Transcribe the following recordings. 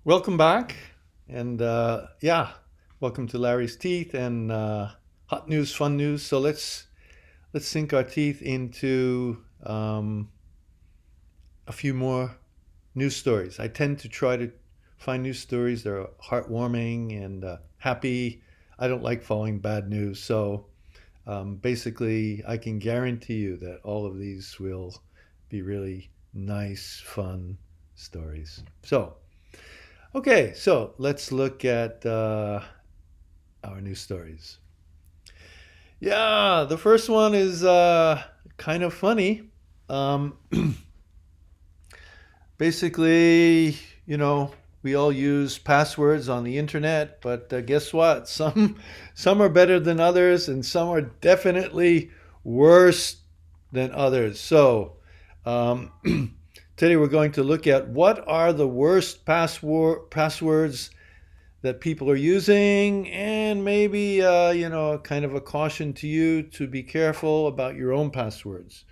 Welcome back, and welcome to Larry's Teeth and hot news, fun news. So let's sink our teeth into a few more news stories. I tend to try to find news stories that are heartwarming and happy. I don't like following bad news, so basically, I can guarantee you that all of these will be really nice, fun stories. Okay, so let's look at our news stories. Yeah, the first one is kind of funny. Um, basically, you know, we all use passwords on the internet, but guess what? Some are better than others, and some are definitely worse than others. So um, today we're going to look at what are the worst passwords that people are using, and maybe kind of a caution to you to be careful about your own passwords.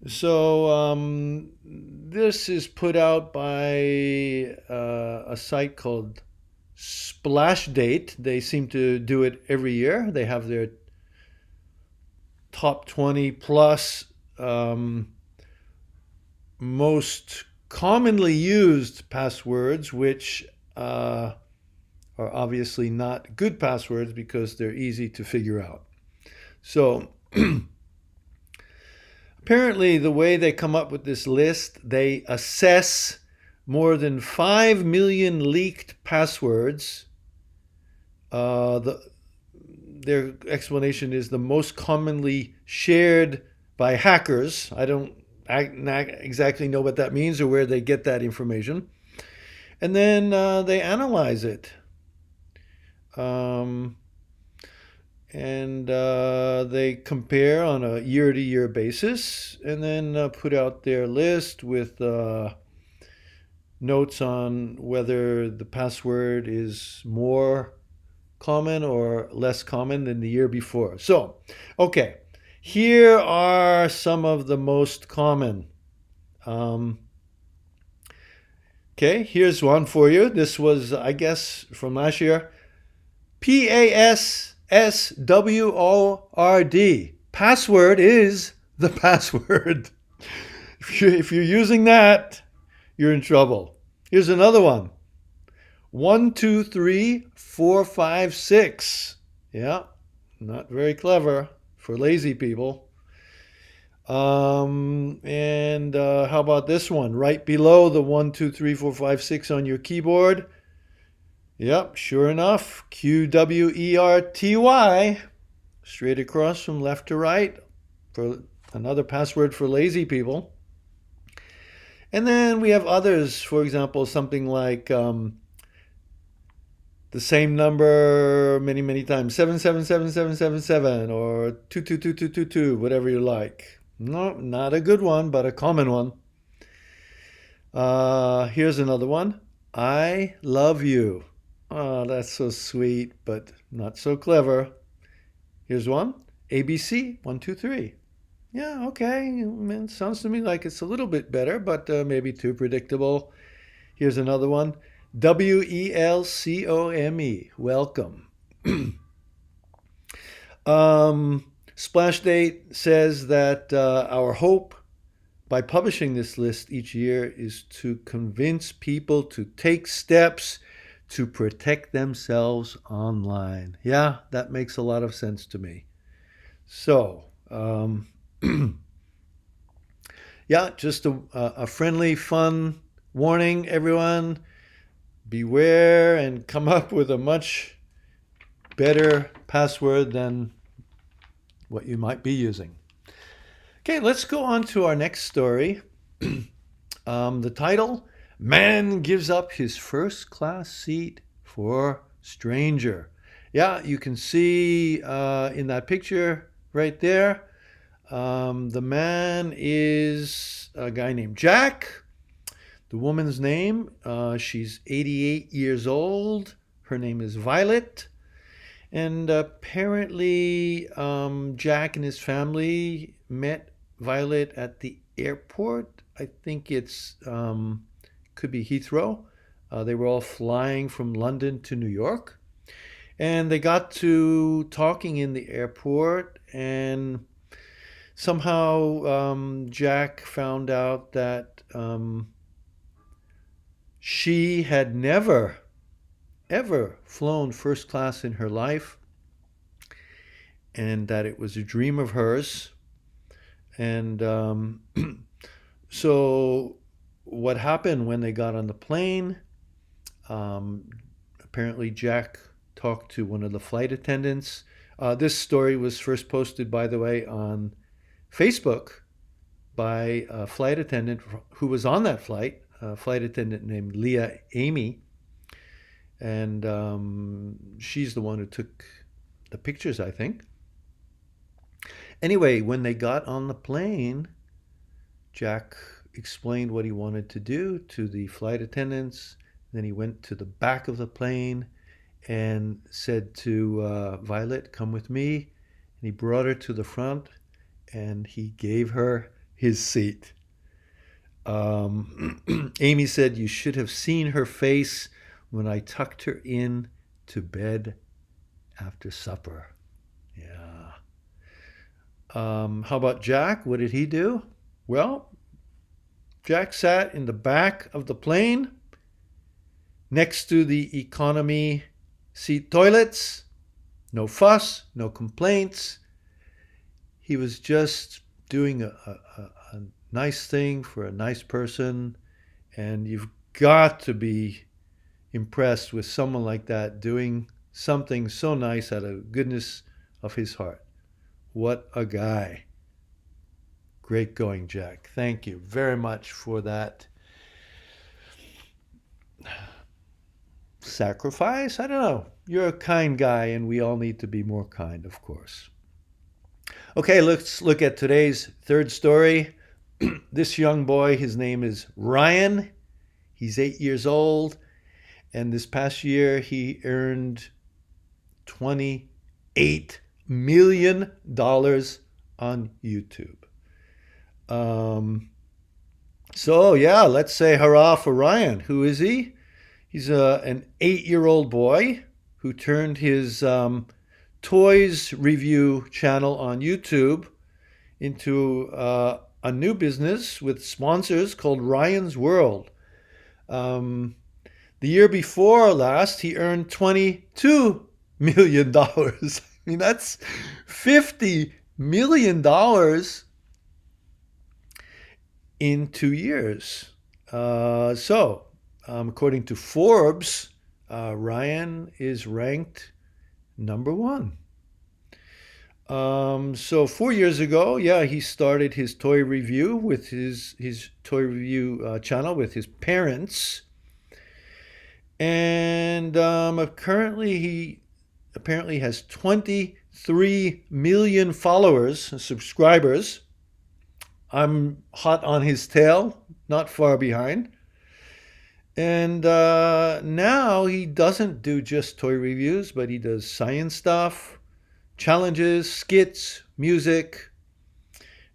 So this is put out by a site called Splashdate. They seem to do it every year. They have their top 20 plus um, most commonly used passwords, which are obviously not good passwords because they're easy to figure out. So apparently, the way they come up with this list, they assess more than 5 million leaked passwords. Their explanation is the most commonly shared by hackers. I don't exactly know what that means or where they get that information. And then they analyze it. Um, and they compare on a year to year basis and then put out their list with notes on whether the password is more common or less common than the year before. So, okay, here are some of the most common. Um, okay, here's one for you. This was, I guess, from last year. PASSWORD. Password is the password. If you're using that, you're in trouble. Here's another one. 123 4 5 6. Yeah, not very clever for lazy people. And how about this one? Right below the 123 4 5 6 on your keyboard. Yep, sure enough, QWERTY, straight across from left to right, for another password for lazy people. And then we have others, for example, something like the same number many, many times, 777777 or 222222, whatever you like. No, not a good one, but a common one. Here's another one. I love you. Oh, that's so sweet, but not so clever. Here's one. ABC 123. Yeah, okay. It sounds to me like it's a little bit better, but maybe too predictable. Here's another one. WELCOME. Welcome. Splashdate says that our hope by publishing this list each year is to convince people to take steps to protect themselves online. Yeah, that makes a lot of sense to me. So, yeah, just a friendly, fun warning, everyone. Beware and come up with a much better password than what you might be using. Okay, let's go on to our next story. The title: Man gives up his first class seat for stranger. Yeah, you can see in that picture right there. The man is a guy named Jack. The woman's name, she's 88 years old. Her name is Violet. And apparently, Jack and his family met Violet at the airport. I think it's could be Heathrow. They were all flying from London to New York. And they got to talking in the airport, and somehow Jack found out that she had never, ever flown first class in her life, and that it was a dream of hers. And so, what happened when they got on the plane? Um, Apparently, Jack talked to one of the flight attendants. This story was first posted, by the way, on Facebook by a flight attendant who was on that flight, a flight attendant named Leah Amy. And she's the one who took the pictures, I think. Anyway, when they got on the plane, Jack explained what he wanted to do to the flight attendants. Then he went to the back of the plane and said to Violet, "Come with me." And he brought her to the front and he gave her his seat. Amy said, "You should have seen her face when I tucked her in to bed after supper." Yeah. How about Jack? What did he do? Well, Jack sat in the back of the plane next to the economy seat toilets. No fuss, no complaints. He was just doing a nice thing for a nice person. And you've got to be impressed with someone like that doing something so nice out of goodness of his heart. What a guy. Great going, Jack. Thank you very much for that sacrifice. I don't know. You're a kind guy, and we all need to be more kind, of course. Okay, let's look at today's third story. This young boy, his name is Ryan. He's 8 years old, and this past year he earned $28 million on YouTube. So yeah, let's say hurrah for Ryan. Who is he? He's an 8-year-old boy who turned his toys review channel on YouTube into a new business with sponsors called Ryan's World. The year before last, he earned $22 million. I mean, that's $50 million in 2 years. According to Forbes, Ryan is ranked number one. So 4 years ago, yeah, he started his toy review with his toy review channel with his parents. And currently he apparently has 23 million followers, subscribers. I'm hot on his tail, not far behind. And now he doesn't do just toy reviews, but he does science stuff, challenges, skits, music.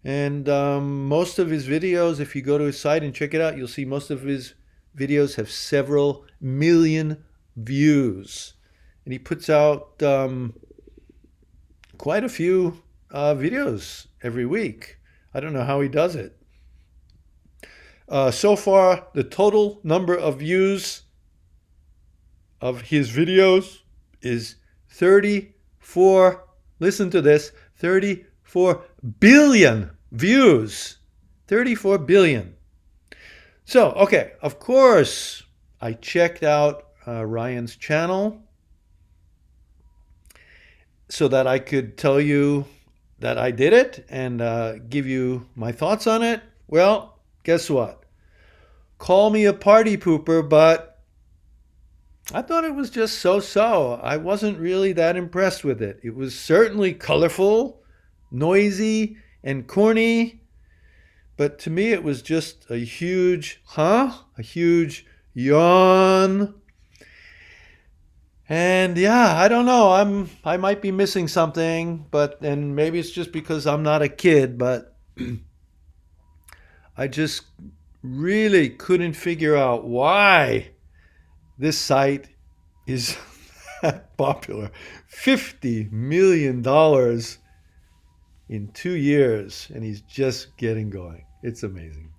And most of his videos, if you go to his site and check it out, you'll see most of his videos have several million views. And he puts out quite a few videos every week. I don't know how he does it. So far, the total number of views of his videos is 34, listen to this, 34 billion views. 34 billion. So, okay, of course, I checked out Ryan's channel so that I could tell you that I did it and give you my thoughts on it. Well, guess what? Call me a party pooper, but I thought it was just so-so. I wasn't really that impressed with it. It was certainly colorful, noisy, and corny, but to me it was just a huge, a huge yawn. And yeah, I don't know. I might be missing something, and maybe it's just because I'm not a kid, but I just really couldn't figure out why this site is that popular. $50 million in 2 years, and he's just getting going. It's amazing.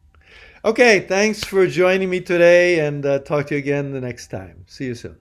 Okay, thanks for joining me today, and talk to you again the next time. See you soon.